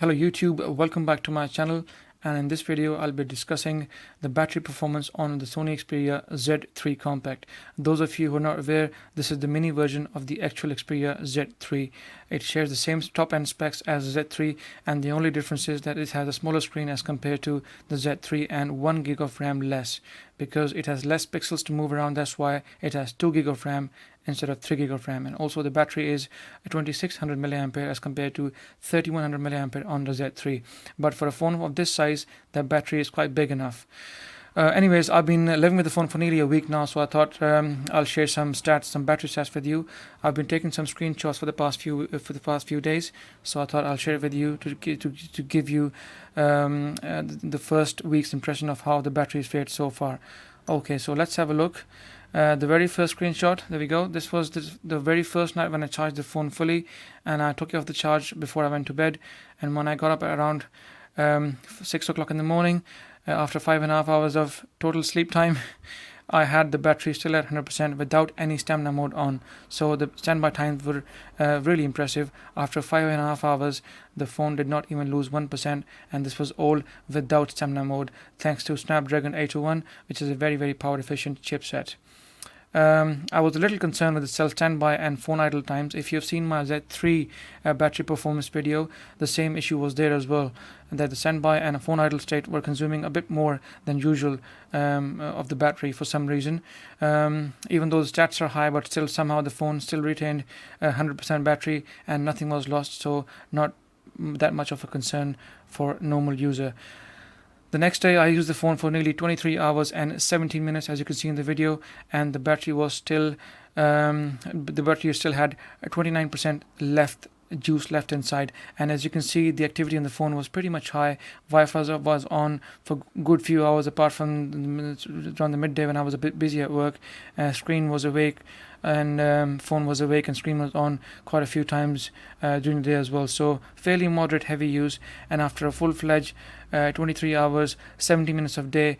Hello YouTube, welcome back to my channel, and in this video I'll be discussing the battery performance on the Sony Xperia Z3 Compact. Those of you who are not aware, this is the mini version of the actual Xperia Z3. It shares the same top end specs as the Z3, and the only difference is that it has a smaller screen as compared to the Z3 and 1 gig of RAM less. Because it has less pixels to move around, that's why it has 2 gig of RAM instead of 3 gig of RAM. And also the battery is 2600 mAh as compared to 3100 mAh on the Z3. But for a phone of this size, the battery is quite big enough. Anyways, I've been living with the phone for nearly a week now, so I thought I'll share some stats, some battery stats with you. I've been taking some screenshots for the past few days, so I thought I'll share it with you to give you the first week's impression of how the battery is fared so far. Okay, so let's have a look. The very first screenshot, there we go. This was the very first night when I charged the phone fully, and I took it off the charge before I went to bed. And when I got up at around 6 o'clock in the morning, after 5.5 hours of total sleep time, I had the battery still at 100% without any stamina mode on. So the standby times were really impressive. After 5.5 hours, the phone did not even lose 1%, and this was all without stamina mode, thanks to Snapdragon 801, which is a very power efficient chipset. I was a little concerned with the cell standby and phone idle times. If you've seen my Z3 battery performance video, the same issue was there as well, that the standby and phone idle state were consuming a bit more than usual of the battery for some reason. Even though the stats are high, but still somehow the phone still retained 100% battery and nothing was lost, so not that much of a concern for normal user. The next day I used the phone for nearly 23 hours and 17 minutes, as you can see in the video, and the battery was still had 29% juice left inside. And as you can see, the activity on the phone was pretty much high. Wi-Fi was on for a good few hours, apart from around the midday when I was a bit busy at work. Screen was awake, and phone was awake, and screen was on quite a few times during the day as well. So fairly moderate heavy use, and after a full-fledged 23 hours 70 minutes of day,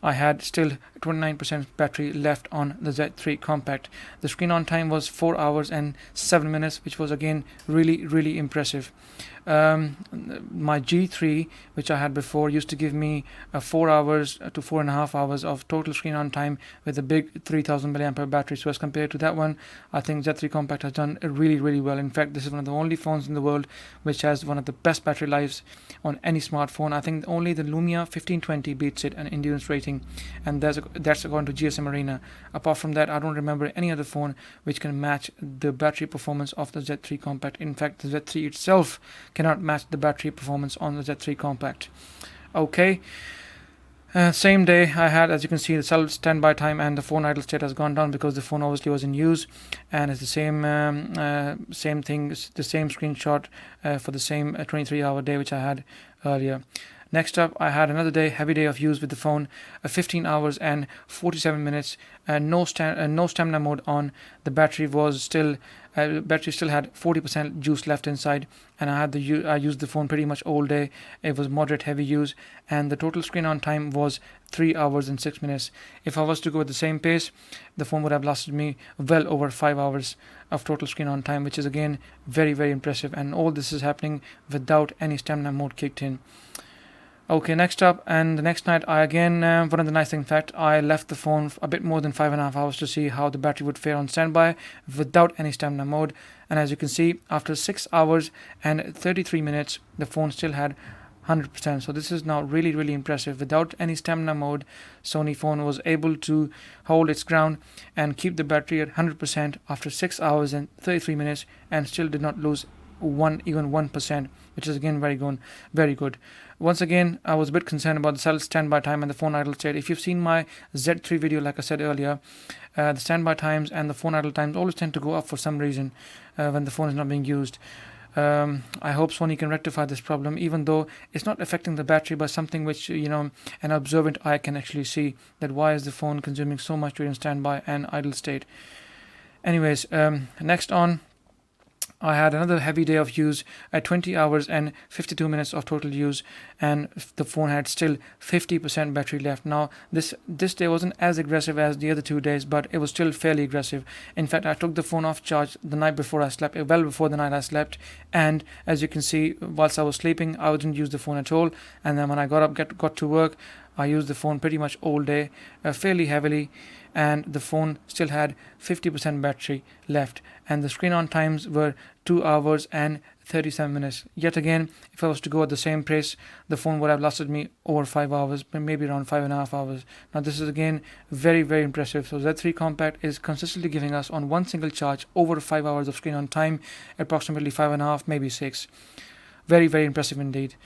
I had still 29% battery left on the Z3 Compact. The screen on time was 4 hours and 7 minutes, which was again really impressive. My G3, which I had before, used to give me 4 hours to 4.5 hours of total screen on time with a big 3000 mAh battery. So as compared to that one, I think Z3 Compact has done really well. In fact, this is one of the only phones in the world which has one of the best battery lives on any smartphone. I think only the Lumia 1520 beats it an endurance rating, and that's according to GSM Arena. Apart from that, I don't remember any other phone which can match the battery performance of the Z3 Compact. In fact, the Z3 itself cannot match the battery performance on the Z3 Compact. Okay. Same day I had, as you can see, the cell standby time and the phone idle state has gone down because the phone obviously was in use, and it's the same thing, the same screenshot for the same 23-hour day which I had earlier. Next up, I had another heavy day of use with the phone, 15 hours and 47 minutes, no stamina mode on. The battery was still had 40% juice left inside, and I used the phone pretty much all day. It was moderate heavy use, and the total screen on time was 3 hours and 6 minutes. If I was to go at the same pace, the phone would have lasted me well over 5 hours of total screen on time, which is again very impressive, and all this is happening without any stamina mode kicked in. Okay, next up, and the next night I again, one of the nice things, in fact, I left the phone a bit more than 5.5 hours to see how the battery would fare on standby without any stamina mode. And as you can see, after 6 hours and 33 minutes, the phone still had 100%. So this is now really impressive. Without any stamina mode, Sony phone was able to hold its ground and keep the battery at 100% after 6 hours and 33 minutes, and still did not lose even 1%, which is again very good. Once again, I was a bit concerned about the cell standby time and the phone idle state. If you've seen my Z3 video, like I said earlier, the standby times and the phone idle times always tend to go up for some reason when the phone is not being used. I hope Sony can rectify this problem, even though it's not affecting the battery, but something which an observant eye can actually see, that why is the phone consuming so much during standby and idle state. Anyways, next on, I had another heavy day of use at 20 hours and 52 minutes of total use, and the phone had still 50% battery left. Now, this day wasn't as aggressive as the other 2 days, but it was still fairly aggressive. In fact, I took the phone off charge the night before I slept, well before the night I slept, and as you can see, whilst I was sleeping, I didn't use the phone at all. And then when I got up, got to work, I used the phone pretty much all day, fairly heavily, and the phone still had 50% battery left, and the screen on times were 2 hours and 37 minutes. Yet again, if I was to go at the same pace, the phone would have lasted me over 5 hours, maybe around 5.5 hours. Now this is again very, very impressive. So Z3 Compact is consistently giving us on one single charge over 5 hours of screen on time, approximately 5.5, maybe 6. Very, very impressive indeed.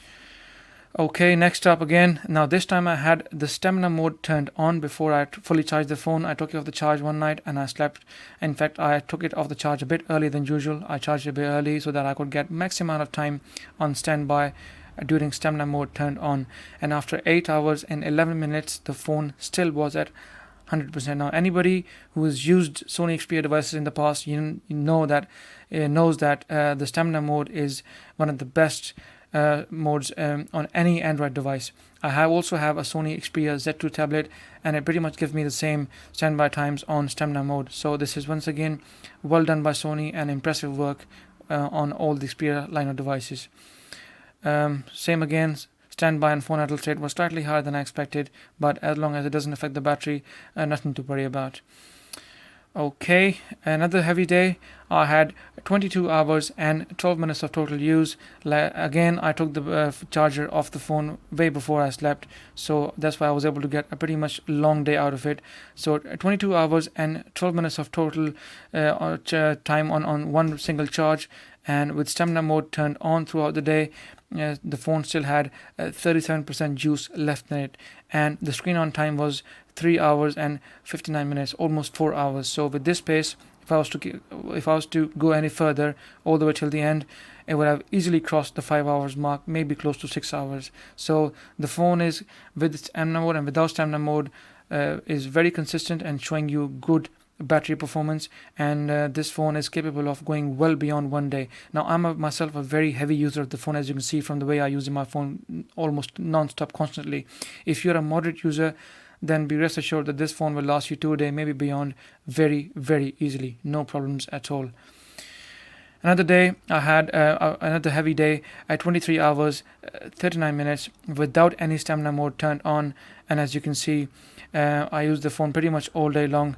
Okay, next up again. Now this time I had the stamina mode turned on before I fully charged the phone. I took it off the charge one night and I slept. In fact, I took it off the charge a bit earlier than usual. I charged it a bit early so that I could get maximum amount of time on standby during stamina mode turned on. And after 8 hours and 11 minutes, the phone still was at 100%. Now anybody who has used Sony Xperia devices in the past, you know that knows that the stamina mode is one of the best modes on any Android device. I also have a Sony Xperia Z2 tablet, and it pretty much gives me the same standby times on stamina mode. So this is once again well done by Sony and impressive work on all the Xperia line of devices. Same again, standby and phone idle state was slightly higher than I expected, but as long as it doesn't affect the battery, nothing to worry about. Okay, another heavy day. I had 22 hours and 12 minutes of total use. Again, I took the charger off the phone way before I slept, so that's why I was able to get a pretty much long day out of it. So 22 hours and 12 minutes of total time on one single charge, and with stamina mode turned on throughout the day, the phone still had 37% juice left in it, and the screen on time was 3 hours and 59 minutes, almost 4 hours. So with this pace, if I was to go any further all the way till the end, it would have easily crossed the 5 hours mark, maybe close to 6 hours. So the phone is, with stamina mode and without stamina mode, is very consistent and showing you good battery performance, and this phone is capable of going well beyond one day. Now I'm myself a very heavy user of the phone, as you can see from the way I use my phone almost non-stop, constantly. If you're a moderate user, then be rest assured that this phone will last you 2 days, maybe beyond, very, very easily. No problems at all. Another day, I had another heavy day at 23 hours, 39 minutes without any stamina mode turned on. And as you can see, I used the phone pretty much all day long.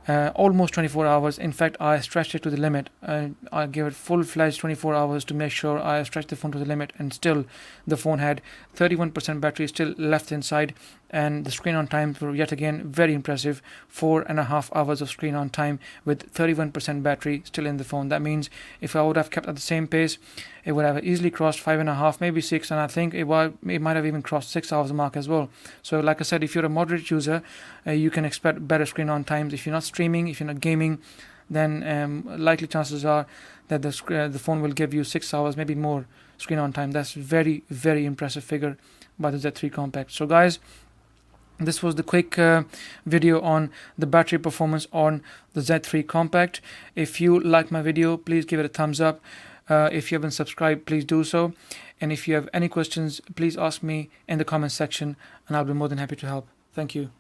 Almost 24 hours. In fact, I stretched it to the limit. I gave it full-fledged 24 hours to make sure I stretched the phone to the limit, and still the phone had 31% battery still left inside, and the screen on time were yet again very impressive. 4.5 hours of screen on time with 31% battery still in the phone. That means if I would have kept at the same pace, it would have easily crossed 5.5, maybe 6, and I think it might have even crossed 6 hours mark as well. So like I said, if you're a moderate user, you can expect better screen on times. If you're not streaming, if you're not gaming, then likely chances are that the phone will give you 6 hours, maybe more screen on time. That's very, very impressive figure by the Z3 Compact. So guys, this was the quick video on the battery performance on the Z3 Compact. If you like my video, please give it a thumbs up. If you haven't subscribed, please do so. And if you have any questions, please ask me in the comment section, and I'll be more than happy to help. Thank you.